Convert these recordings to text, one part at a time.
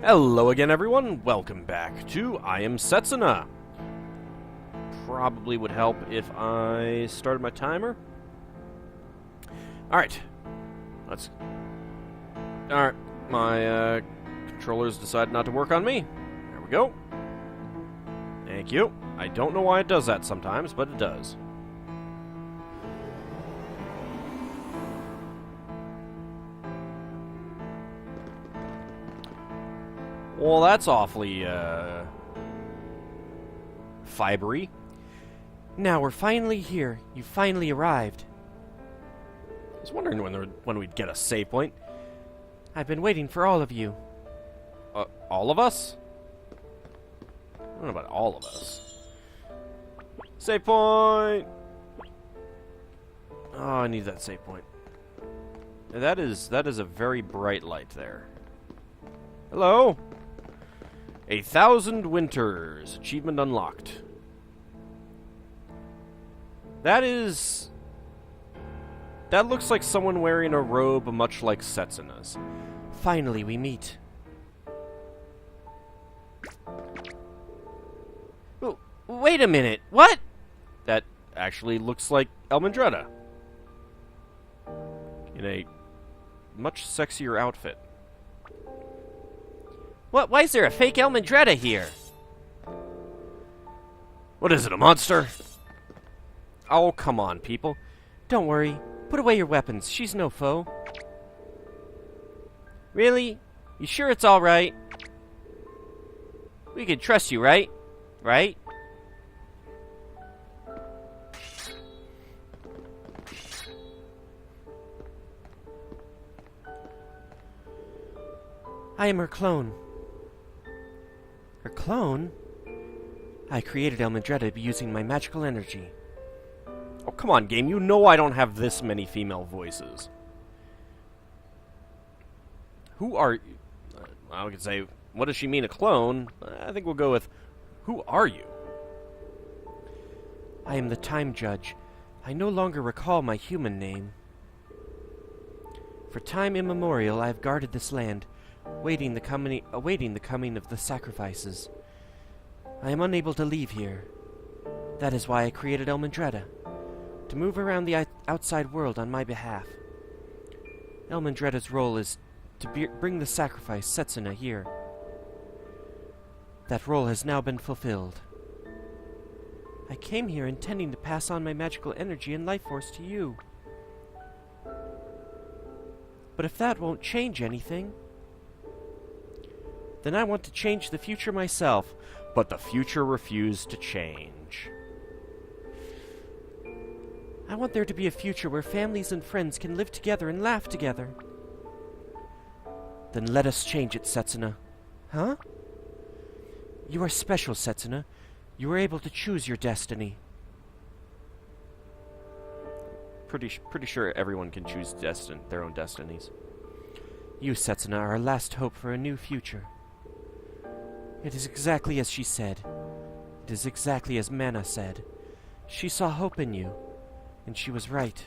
Hello again, everyone. Welcome back to I Am Setsuna. Probably would help if I started my timer. Alright. Alright. My controllers decided not to work on me. There we go. Thank you. I don't know why it does that sometimes, but it does. Well, that's awfully, fibery. Now we're finally here. You finally arrived. I was wondering when we'd get a save point. I've been waiting for all of you. All of us? I don't know about all of us. Save point! Oh, I need that save point. That is a very bright light there. Hello? 1,000 Winters. Achievement unlocked. That looks like someone wearing a robe much like Setsuna's. Finally, we meet. Oh, wait a minute. What? That actually looks like Elmandretta. In a much sexier outfit. What? Why is there a fake Elmandretta here? What is it, a monster? Oh, come on, people. Don't worry. Put away your weapons. She's no foe. Really? You sure it's alright? We can trust you, right? Right? I am her clone. Her clone? I created Elmandretta using my magical energy. Oh, come on, game. You know I don't have this many female voices. Who are... I could say, what does she mean, a clone? I think we'll go with, who are you? I am the time judge. I no longer recall my human name. For time immemorial, I have guarded this land, awaiting the coming of the sacrifices. I am unable to leave here. That is why I created Elmandretta, to move around the outside world on my behalf. Elmandretta's role is to bring the sacrifice Setsuna here. That role has now been fulfilled. I came here intending to pass on my magical energy and life force to you. But if that won't change anything, then I want to change the future myself. But the future refused to change. I want there to be a future where families and friends can live together and laugh together. Then let us change it, Setsuna. Huh? You are special, Setsuna. You were able to choose your destiny. Pretty sure everyone can choose their own destinies. You, Setsuna, are our last hope for a new future. It is exactly as she said. It is exactly as Mana said. She saw hope in you, and she was right.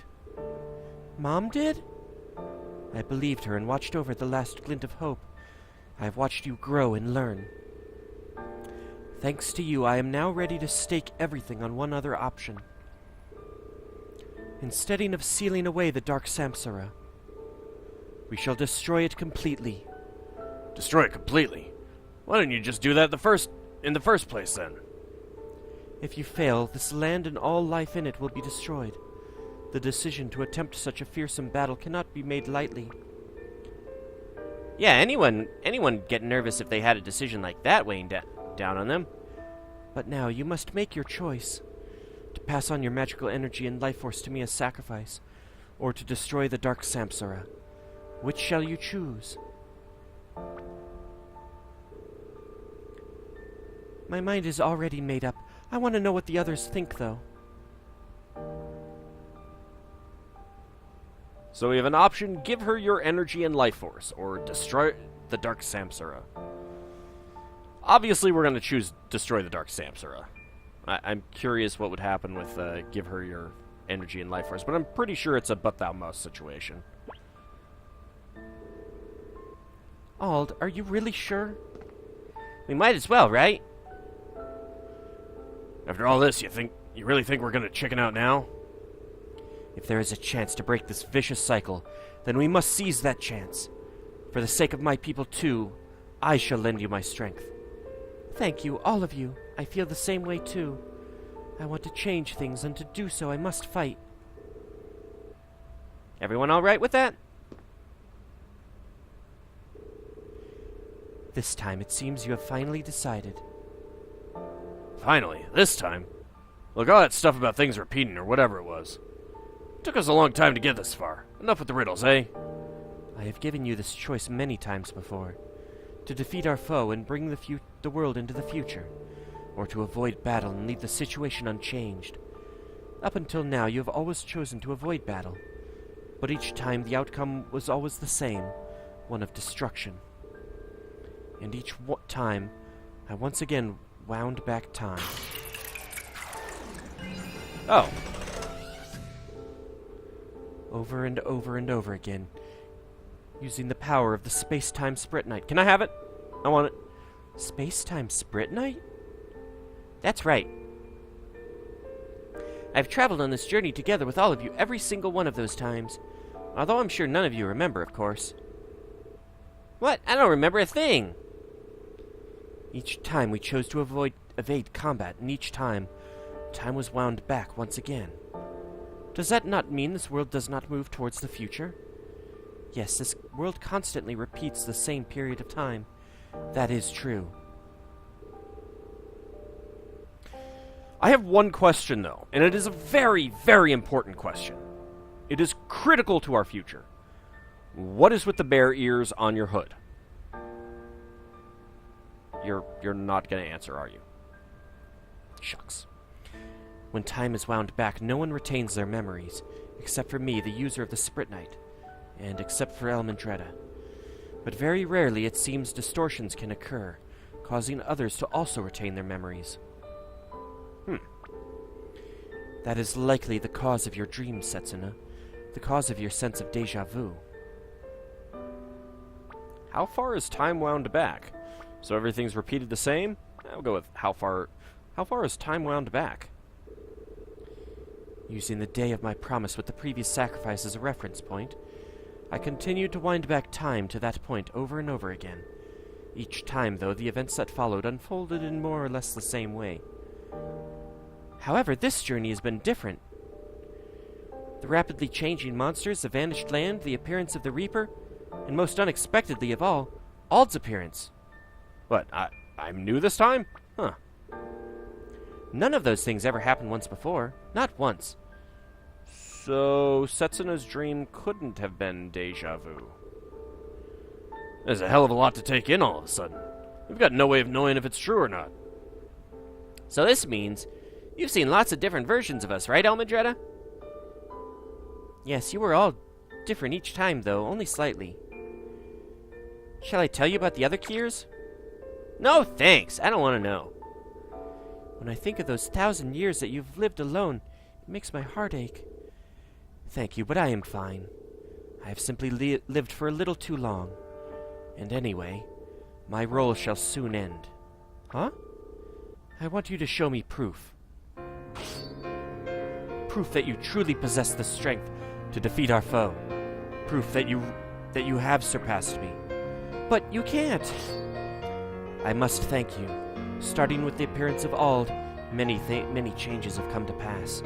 Mom did? I believed her and watched over the last glint of hope. I have watched you grow and learn. Thanks to you, I am now ready to stake everything on one other option. Instead of sealing away the Dark Samsara, we shall destroy it completely. Destroy it completely? Why didn't you just do that in the first place, then? If you fail, this land and all life in it will be destroyed. The decision to attempt such a fearsome battle cannot be made lightly. Yeah, anyone get nervous if they had a decision like that weighing down on them. But now you must make your choice. To pass on your magical energy and life force to me as sacrifice, or to destroy the Dark Samsara. Which shall you choose? My mind is already made up. I want to know what the others think, though. So we have an option: give her your energy and life force, or destroy the Dark Samsara. Obviously, we're going to choose destroy the Dark Samsara. I'm curious what would happen with give her your energy and life force, but I'm pretty sure it's a but thou must situation. Ald, are you really sure? We might as well, right? After all this, you really think we're gonna chicken out now? If there is a chance to break this vicious cycle, then we must seize that chance. For the sake of my people, too, I shall lend you my strength. Thank you, all of you. I feel the same way, too. I want to change things, and to do so I must fight. Everyone all right with that? This time it seems you have finally decided. Finally, this time? Look, all that stuff about things repeating or whatever it was. It took us a long time to get this far. Enough with the riddles, eh? I have given you this choice many times before. To defeat our foe and bring the world into the future. Or to avoid battle and leave the situation unchanged. Up until now, you have always chosen to avoid battle. But each time the outcome was always the same, one of destruction. And each time, I once again wound back time. Oh. Over and over and over again, using the power of the space-time Spritnite. Can I have it? I want it. Space-time Spritnite? That's right. I've traveled on this journey together with all of you every single one of those times. Although I'm sure none of you remember, of course. What? I don't remember a thing. Each time we chose to evade combat, and each time, time was wound back once again. Does that not mean this world does not move towards the future? Yes, this world constantly repeats the same period of time. That is true. I have one question, though, and it is a very, very important question. It is critical to our future. What is with the bear ears on your hood? You're not going to answer, are you? Shucks. When time is wound back, no one retains their memories, except for me, the user of the Spritnite, and except for Elmandretta. But very rarely it seems distortions can occur, causing others to also retain their memories. That is likely the cause of your dreams, Setsuna. The cause of your sense of deja vu. How far is time wound back? So everything's repeated the same? I'll go with how far is time wound back? Using the day of my promise with the previous sacrifice as a reference point, I continued to wind back time to that point over and over again. Each time, though, the events that followed unfolded in more or less the same way. However, this journey has been different. The rapidly changing monsters, the vanished land, the appearance of the Reaper, and most unexpectedly of all, Ald's appearance. What, I'm new this time? Huh. None of those things ever happened once before. Not once. So, Setsuna's dream couldn't have been deja vu. There's a hell of a lot to take in all of a sudden. We've got no way of knowing if it's true or not. So this means you've seen lots of different versions of us, right, Elmandretta? Yes, you were all different each time, though, only slightly. Shall I tell you about the other Kiers? No, thanks. I don't want to know. When I think of those 1,000 years that you've lived alone, it makes my heart ache. Thank you, but I am fine. I have simply lived for a little too long. And anyway, my role shall soon end. Huh? I want you to show me proof. Proof that you truly possess the strength to defeat our foe. Proof that you have surpassed me. But you can't. I must thank you. Starting with the appearance of Auld, many changes have come to pass.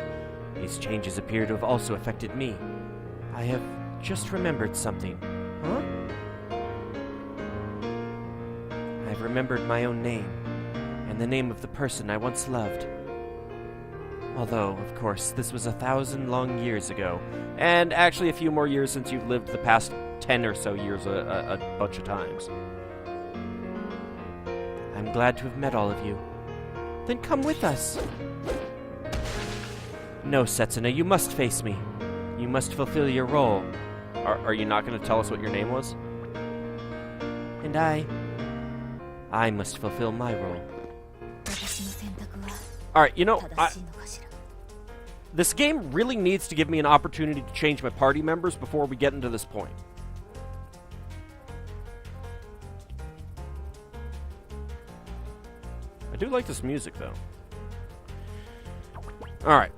These changes appear to have also affected me. I have just remembered something. Huh? I've remembered my own name, and the name of the person I once loved. Although, of course, this was 1,000 long years ago, and actually a few more years since you've lived the past 10 or so years a bunch of times. I'm glad to have met all of you. Then come with us. No, Setsuna, you must face me. You must fulfill your role. Are you not going to tell us what your name was? And I must fulfill my role. Alright, you know, this game really needs to give me an opportunity to change my party members before we get into this point. do like this music, though. Alright.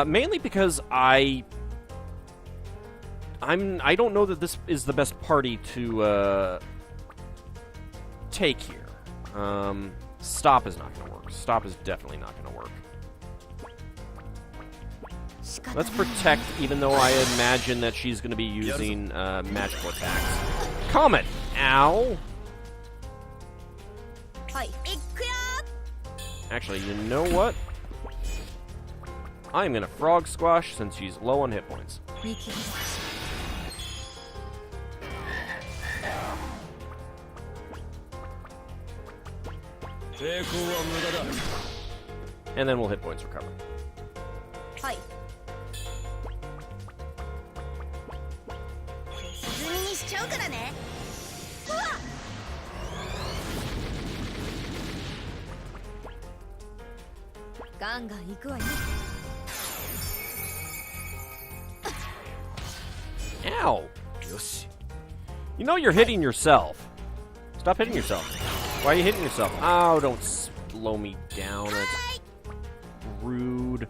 Mainly because I don't know that this is the best party to take here. Stop is not going to work. Stop is definitely not going to work. Let's protect, even though I imagine that she's going to be using magical attacks. Comet! Ow! Actually, you know what? I'm going to frog squash since she's low on hit points. And then we'll hit points recover. Ow! You know you're hitting yourself. Stop hitting yourself. Why are you hitting yourself? Oh, don't slow me down. That's rude.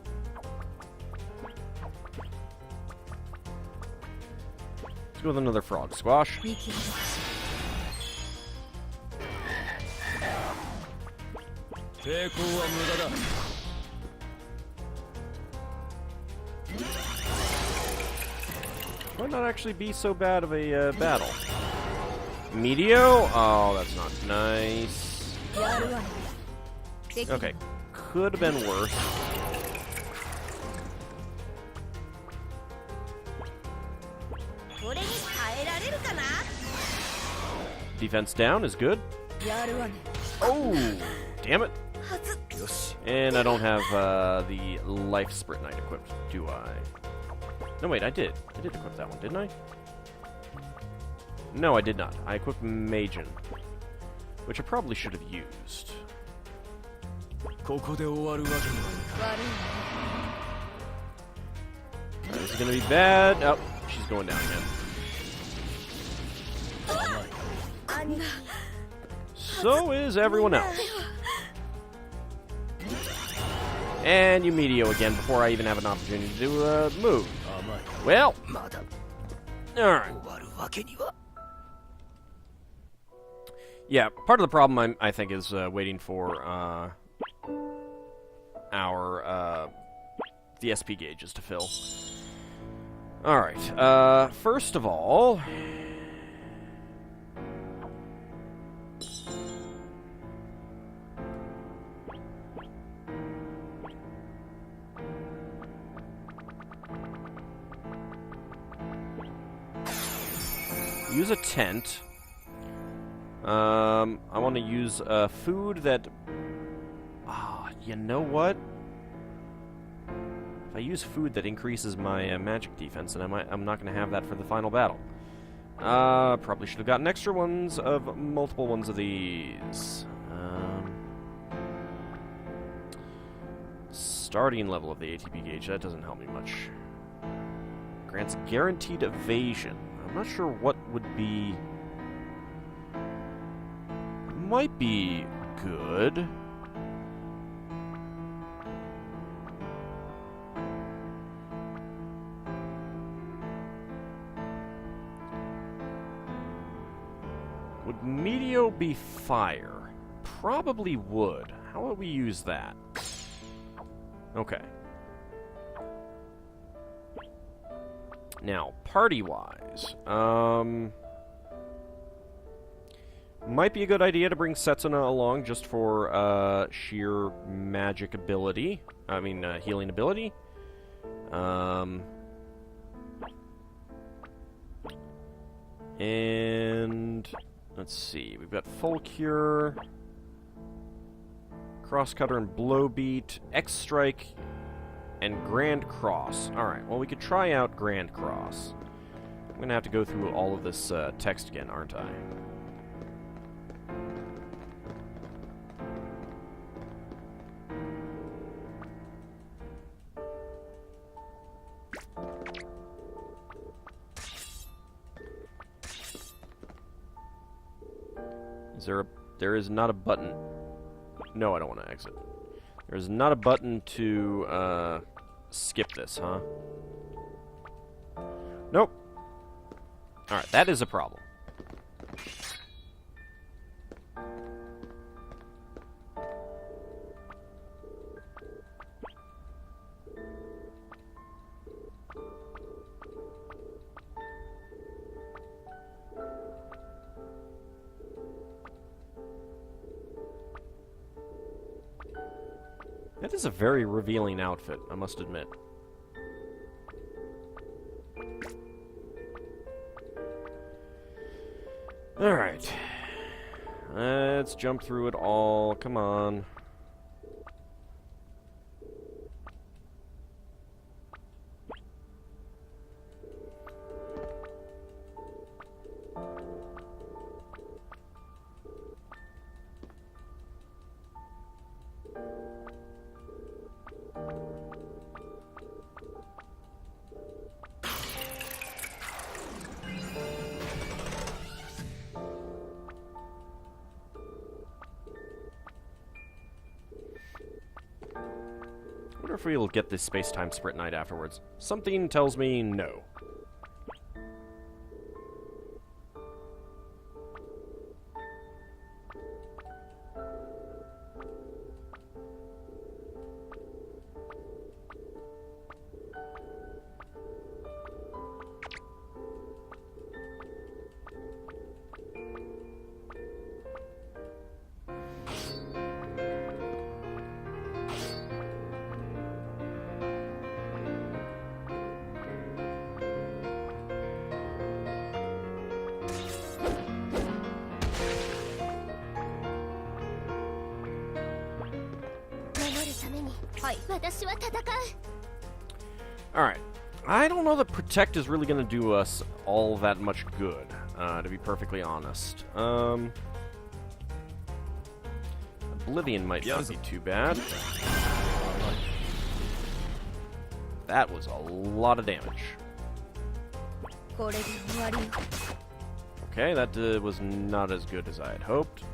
Let's go with another frog squash. Might not actually be so bad of a battle. Meteo? Oh, that's not nice. Okay, could have been worse. Defense down is good. Oh, damn it. And I don't have the Life Sprint Knight equipped, do I? No, wait, I did. I did equip that one, didn't I? No, I did not. I equipped Magen, which I probably should have used. This is going to be bad. Oh, she's going down again. So is everyone else. And you Meteo again before I even have an opportunity to move. Well, alright. Yeah, part of the problem I think is waiting for our the SP gauges to fill. Alright, first of all, use a tent. I want to use food that... you know what? If I use food that increases my magic defense, then I'm not going to have that for the final battle. Probably should have gotten extra ones of multiple ones of these. Starting level of the ATP gauge, that doesn't help me much. Grants guaranteed evasion. I'm not sure what would be... might be good. Would Meteo be fire? Probably would. How would we use that? Okay. Now, party-wise, might be a good idea to bring Setsuna along just for sheer magic ability. I mean, healing ability. And let's see, we've got Full Cure, Crosscutter and Blowbeat, X-Strike, and Grand Cross. Alright, well, we could try out Grand Cross. I'm going to have to go through all of this text again, aren't I? There is not a button. No, I don't want to exit. There's not a button to skip this, huh? Nope. Alright, that is a problem. That is a very revealing outfit, I must admit. Alright. Let's jump through it all. Come on. I wonder if we'll get this space-time sprint night afterwards. Something tells me no. Alright. I don't know that Protect is really going to do us all that much good, to be perfectly honest. Oblivion might not be too bad. That was a lot of damage. Okay, that was not as good as I had hoped.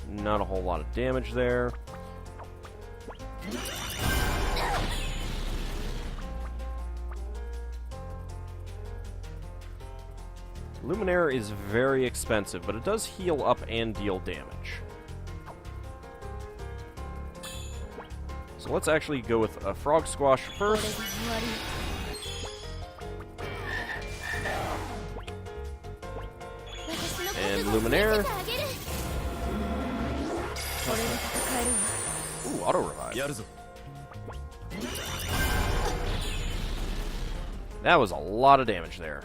Not a whole lot of damage there. Luminaire is very expensive, but it does heal up and deal damage. So let's actually go with a Frog Squash first. And Luminaire. Ooh, auto revive. That was a lot of damage there.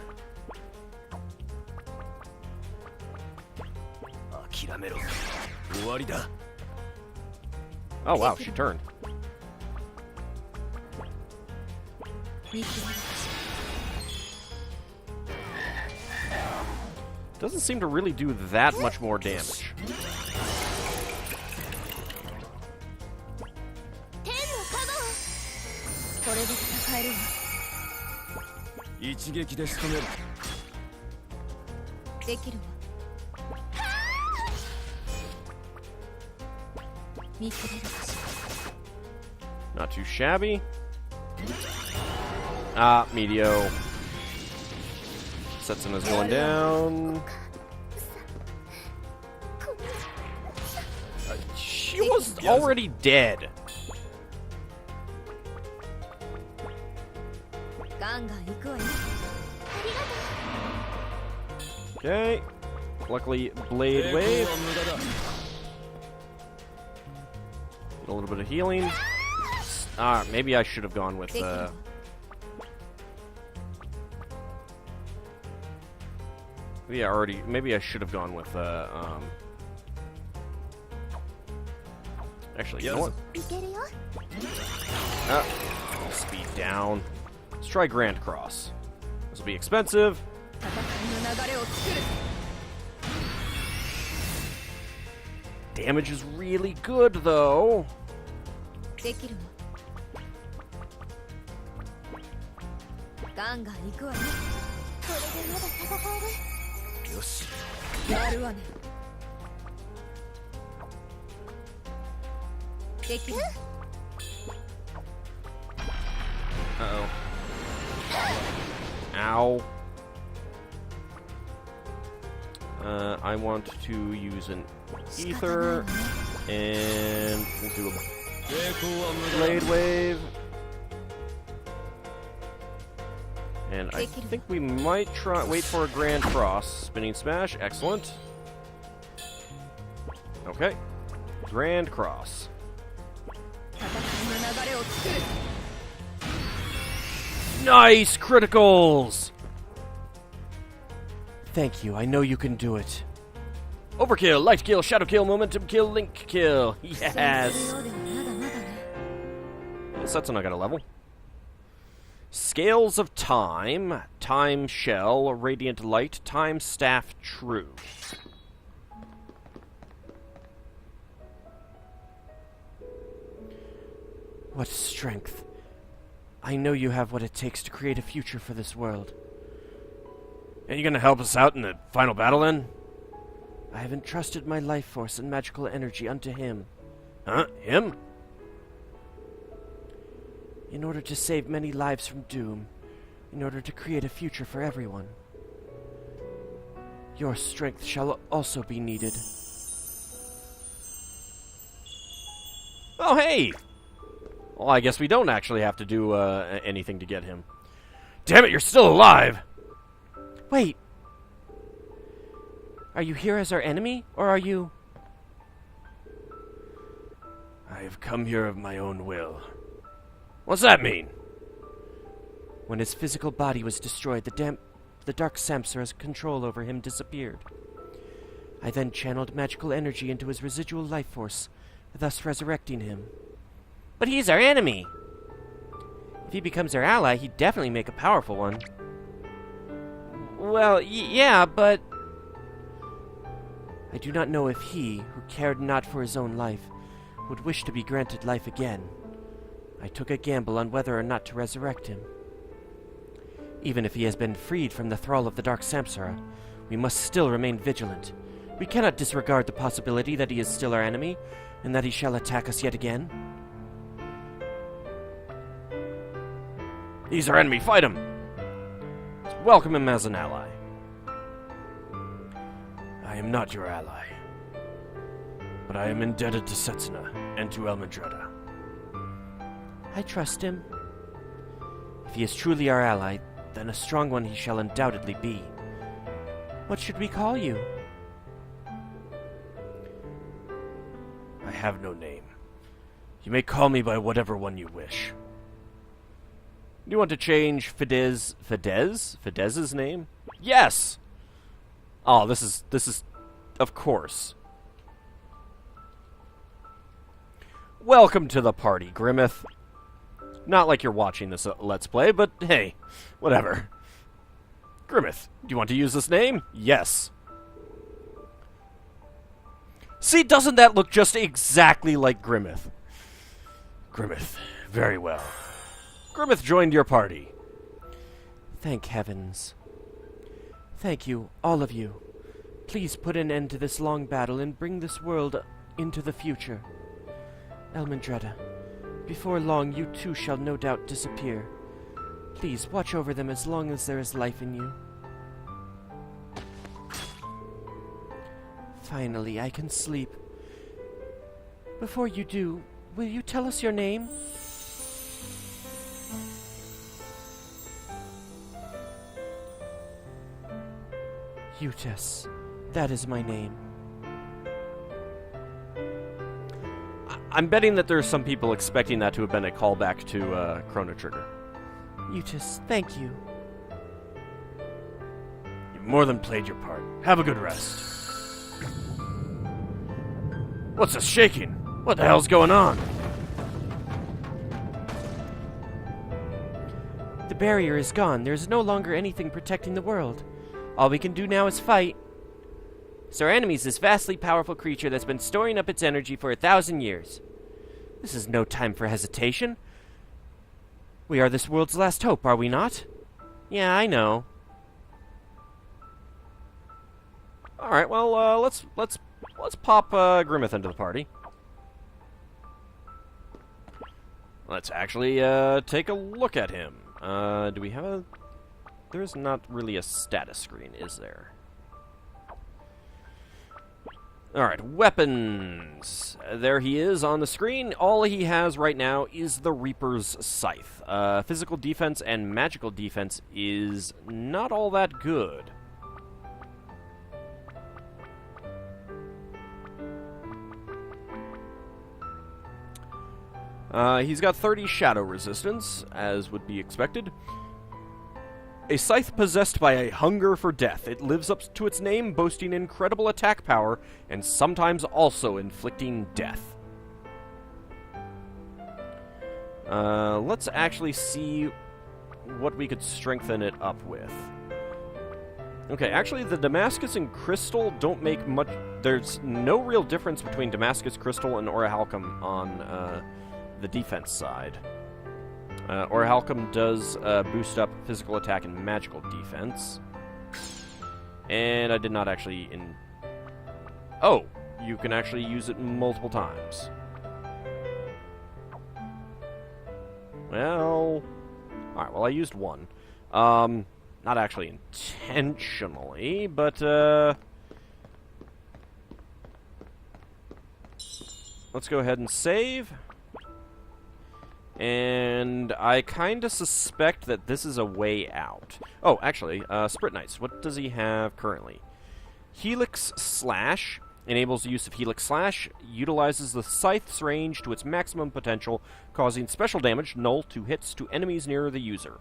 Oh wow, she turned. Doesn't seem to really do that much more damage. Not too shabby. Ah, Medio. Setsuna's going down. She was already dead. Okay. Luckily, Blade Wave. Get a little bit of healing. Maybe I should have gone with maybe I should have gone with actually, you know what? Speed down. Let's try Grand Cross. This will be expensive. Damage is really good, though. ガンガン行くわね。これでまだ戦える。よし。やるわね。できる。Uh-oh. Ow. I want to use an ether, and we'll do a blade wave. And I think we might wait for a grand cross. Spinning smash, excellent. Okay. Grand cross. Nice criticals! Thank you, I know you can do it. Overkill, light kill, shadow kill, momentum kill, link kill. Yes! Setsuna got a level. Scales of Time, Time Shell, Radiant Light, Time Staff True. What strength. I know you have what it takes to create a future for this world. Are you gonna help us out in the final battle then? I have entrusted my life force and magical energy unto him. Huh? Him? In order to save many lives from doom, in order to create a future for everyone. Your strength shall also be needed. Oh, hey! Well, I guess we don't actually have to do anything to get him. Damn it, you're still alive! Wait! Are you here as our enemy, or are you... I have come here of my own will. What's that mean? When his physical body was destroyed, the Dark Samsara's control over him disappeared. I then channeled magical energy into his residual life force, thus resurrecting him. But he's our enemy! If he becomes our ally, he'd definitely make a powerful one. Well, yeah, but... I do not know if he, who cared not for his own life, would wish to be granted life again. I took a gamble on whether or not to resurrect him. Even if he has been freed from the thrall of the Dark Samsara, we must still remain vigilant. We cannot disregard the possibility that he is still our enemy, and that he shall attack us yet again. He's our enemy, fight him! Let's welcome him as an ally. I am not your ally, but I am indebted to Setsuna and to Elmendreda. I trust him. If he is truly our ally, then a strong one he shall undoubtedly be. What should we call you? I have no name. You may call me by whatever one you wish. Do you want to change Fidez's name? Yes! Oh, this is, of course. Welcome to the party, Grimith. Not like you're watching this Let's Play, but hey, whatever. Grimith, do you want to use this name? Yes. See, doesn't that look just exactly like Grimith? Grimith, very well. Grimith joined your party. Thank heavens. Thank you, all of you. Please put an end to this long battle and bring this world into the future. Elmendreda, before long you too shall no doubt disappear. Please watch over them as long as there is life in you. Finally, I can sleep. Before you do, will you tell us your name? Eutis. That is my name. I'm betting that there are some people expecting that to have been a callback to Chrono Trigger. Eutis, thank you. You've more than played your part. Have a good rest. What's this shaking? What the hell's going on? The barrier is gone. There is no longer anything protecting the world. All we can do now is fight. So our enemy is this vastly powerful creature that's been storing up its energy for 1,000 years. This is no time for hesitation. We are this world's last hope, are we not? Yeah, I know. Alright, well, let's pop Grimith into the party. Let's actually take a look at him. Do we have a... There's not really a status screen, is there? Alright, weapons. There he is on the screen. All he has right now is the Reaper's Scythe. Physical defense and magical defense is not all that good. He's got 30 shadow resistance, as would be expected. A scythe possessed by a hunger for death. It lives up to its name, boasting incredible attack power, and sometimes also inflicting death. Let's actually see what we could strengthen it up with. Okay, actually, the Damascus and Crystal don't make much... There's no real difference between Damascus Crystal and Orichalcum on the defense side. Orichalcum does boost up physical attack and magical defense. And I did not actually... Oh! You can actually use it multiple times. Well... Alright, well I used one. Not actually intentionally, but let's go ahead and save. And I kind of suspect that this is a way out. Oh, actually, Sprit Knights. What does he have currently? Helix Slash enables the use of Helix Slash, utilizes the scythe's range to its maximum potential, causing special damage, null, to hits to enemies near the user.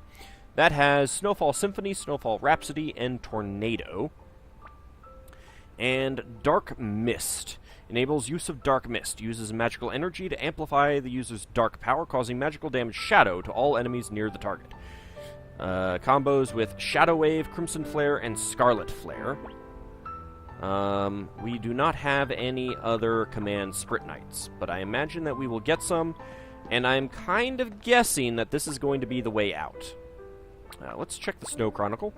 That has Snowfall Symphony, Snowfall Rhapsody, and Tornado. And Dark Mist enables use of Dark Mist. Uses magical energy to amplify the user's dark power, causing magical damage shadow to all enemies near the target. Combos with Shadow Wave, Crimson Flare, and Scarlet Flare. We do not have any other command Sprit Knights, but I imagine that we will get some, and I'm kind of guessing that this is going to be the way out. Let's check the Snow Chronicle.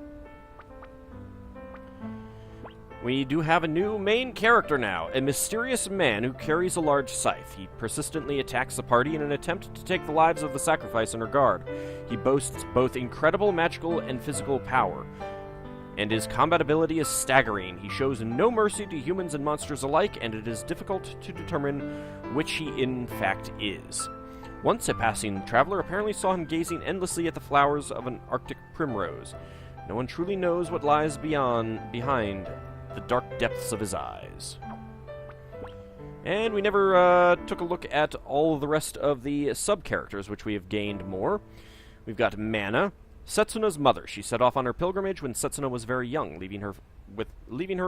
We do have a new main character now, a mysterious man who carries a large scythe. He persistently attacks the party in an attempt to take the lives of the sacrifice under guard. He boasts both incredible magical and physical power, and his combat ability is staggering. He shows no mercy to humans and monsters alike, and it is difficult to determine which he in fact is. Once a passing traveler apparently saw him gazing endlessly at the flowers of an Arctic primrose. No one truly knows what lies behind the dark depths of his eyes. And we never took a look at all of the rest of the sub-characters, which we have gained more. We've got Mana, Setsuna's mother. She set off on her pilgrimage when Setsuna was very young, leaving her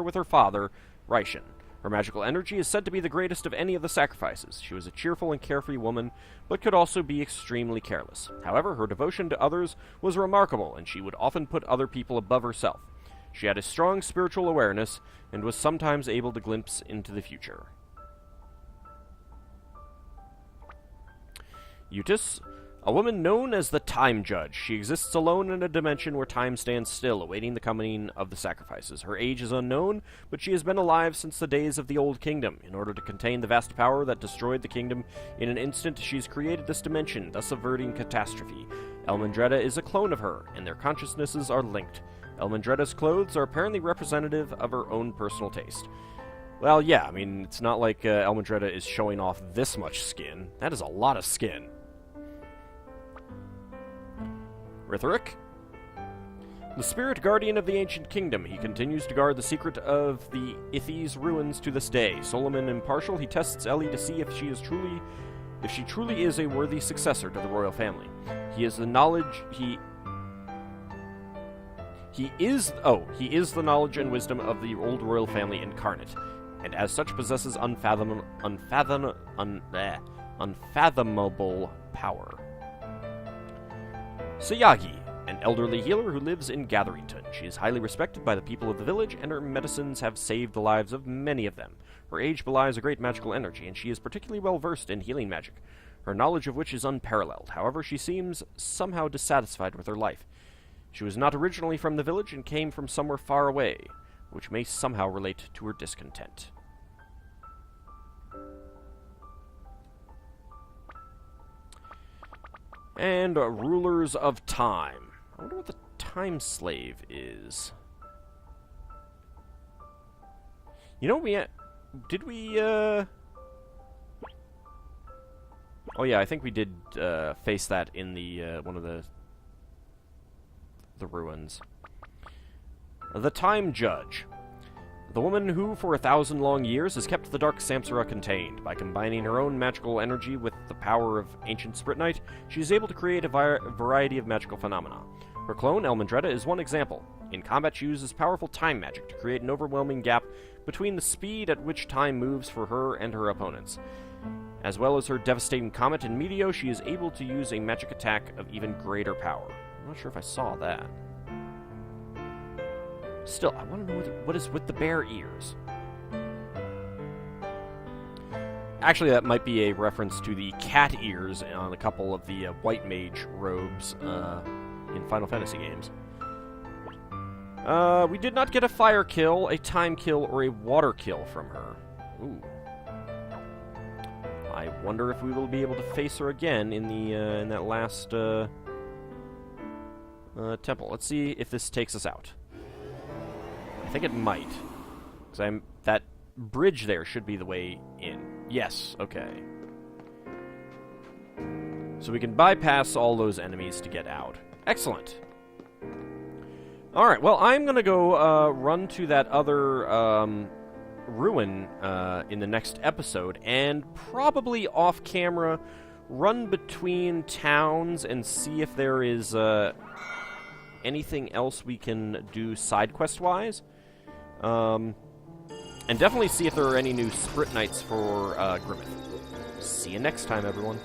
with her father, Raishin. Her magical energy is said to be the greatest of any of the sacrifices. She was a cheerful and carefree woman, but could also be extremely careless. However, her devotion to others was remarkable, and she would often put other people above herself. She had a strong spiritual awareness, and was sometimes able to glimpse into the future. Eutis, a woman known as the Time Judge. She exists alone in a dimension where time stands still, awaiting the coming of the sacrifices. Her age is unknown, but she has been alive since the days of the Old Kingdom. In order to contain the vast power that destroyed the kingdom in an instant, she's created this dimension, thus averting catastrophe. Elmandretta is a clone of her, and their consciousnesses are linked. Elmandretta's clothes are apparently representative of her own personal taste. Well, yeah, I mean, it's not like Elmandretta is showing off this much skin. That is a lot of skin. Rithoric, the spirit guardian of the ancient kingdom. He continues to guard the secret of the Ithys ruins to this day. Solomon impartial, he tests Ellie to see if she truly is a worthy successor to the royal family. He is the knowledge he is the knowledge and wisdom of the old royal family incarnate, and as such possesses unfathomable power. Sayagi, an elderly healer who lives in Gatherington. She is highly respected by the people of the village, and her medicines have saved the lives of many of them. Her age belies a great magical energy, and she is particularly well versed in healing magic, her knowledge of which is unparalleled. However, she seems somehow dissatisfied with her life. She was not originally from the village and came from somewhere far away, which may somehow relate to her discontent. And Rulers of Time. I wonder what the time slave is. You know, did we, Oh yeah, I think we did, face that in the, one of the ruins. The Time Judge. The woman who, for 1,000 long years, has kept the Dark Samsara contained. By combining her own magical energy with the power of ancient Spritnite, she is able to create a variety of magical phenomena. Her clone, Elmandretta, is one example. In combat, she uses powerful time magic to create an overwhelming gap between the speed at which time moves for her and her opponents. As well as her devastating comet and meteor, she is able to use a magic attack of even greater power. I'm not sure if I saw that. Still, I want to know what is with the bear ears. Actually, that might be a reference to the cat ears on a couple of the white mage robes in Final Fantasy games. We did not get a fire kill, a time kill, or a water kill from her. Ooh. I wonder if we will be able to face her again in the in that last temple. Let's see if this takes us out. I think it might, because that bridge there should be the way in. Yes, okay. So we can bypass all those enemies to get out. Excellent. Alright, well, I'm going to go run to that other ruin in the next episode, and probably off-camera run between towns and see if there is anything else we can do side quest-wise. And definitely see if there are any new Sprit Knights for Grimith. See you next time, everyone.